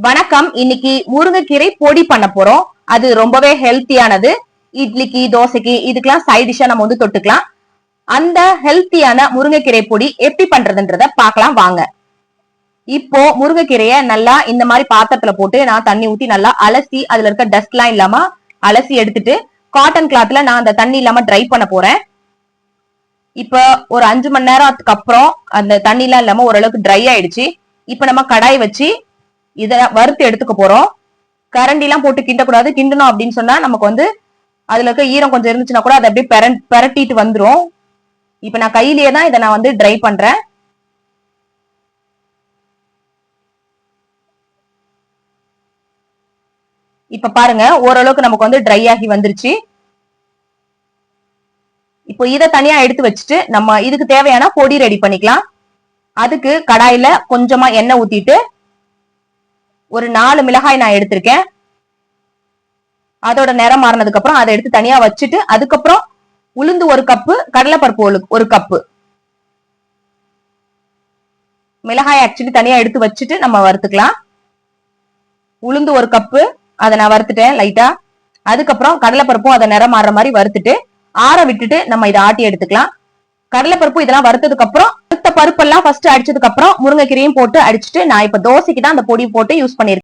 வணக்கம். இன்னைக்கு முருங்கைக்கீரை பொடி பண்ண போறோம். அது ரொம்பவே ஹெல்த்தியானது. இட்லிக்கு, தோசைக்கு இதுக்கெல்லாம் சைட் டிஷ்ஷா நம்ம தொட்டுக்கலாம். அந்த ஹெல்த்தியான முருங்கைக்கீரை பொடி எப்படி பண்றதுன்றத பார்க்கலாம் வாங்க. இப்போ முருங்கைக்கீரைய நல்லா இந்த மாதிரி பாத்திரத்துல போட்டு நான் தண்ணி ஊத்தி நல்லா அலசி அதுல இருக்க டஸ்ட் எல்லாம் இல்லாம அலசி எடுத்துட்டு காட்டன் கிளாத்ல நான் அந்த தண்ணி இல்லாம ட்ரை பண்ண போறேன். இப்ப ஒரு 5 மணி நேரத்துக்கு அப்புறம் அந்த தண்ணி எல்லாம் இல்லாம ஓரளவுக்கு ட்ரை ஆயிடுச்சு. இப்ப நம்ம கடாய் வச்சு இத வறுத்து எடுத்துக்க போறோம். கரண்டி எல்லாம் போட்டு கிண்டக்கூடாது. கிண்டணும் அப்படின்னு சொன்னா நமக்கு அதுல இருக்க ஈரம் கொஞ்சம் இருந்துச்சுன்னா கூட அதை அப்படியே பரட்டிட்டு வந்துரும். இப்ப நான் கையிலேயே தான் இதை நான் ட்ரை பண்றேன். இப்ப பாருங்க ஓரளவுக்கு நமக்கு ட்ரை ஆகி வந்துருச்சு. இப்போ இதை தனியா எடுத்து வச்சுட்டு நம்ம இதுக்கு தேவையான பொடி ரெடி பண்ணிக்கலாம். அதுக்கு கடாயில கொஞ்சமா எண்ணெய் ஊத்திட்டு ஒரு 4 மிளகாய் நான் எடுத்திருக்கேன். அதோட நிறம் மாறினதுக்கு அப்புறம் அதை எடுத்து தனியா வச்சுட்டு அதுக்கப்புறம் உளுந்து 1 கப்பு, கடலைப்பருப்பு 1 கப்பு. மிளகாய் ஆக்சுவலி தனியா எடுத்து வச்சுட்டு நம்ம வறுத்துக்கலாம். உளுந்து 1 கப்பு அதை நான் வறுத்துட்டேன் லைட்டா. அதுக்கப்புறம் கடலைப்பருப்பும் அதை நிறம் மாறுற மாதிரி வறுத்துட்டு ஆற விட்டுட்டு நம்ம இதை ஆட்டி எடுத்துக்கலாம். கடலைப்பருப்பு இதெல்லாம் வறுத்ததுக்கு அப்புறம் பருப்பெல்லாம் ஃபர்ஸ்ட் அடிச்சதுக்கு அப்புறம் முருங்கைக்கீரையும் போட்டு அடிச்சுட்டு நான் இப்ப தோசைக்கு தான் அந்த பொடி போட்டு யூஸ் பண்ணிருக்கேன்.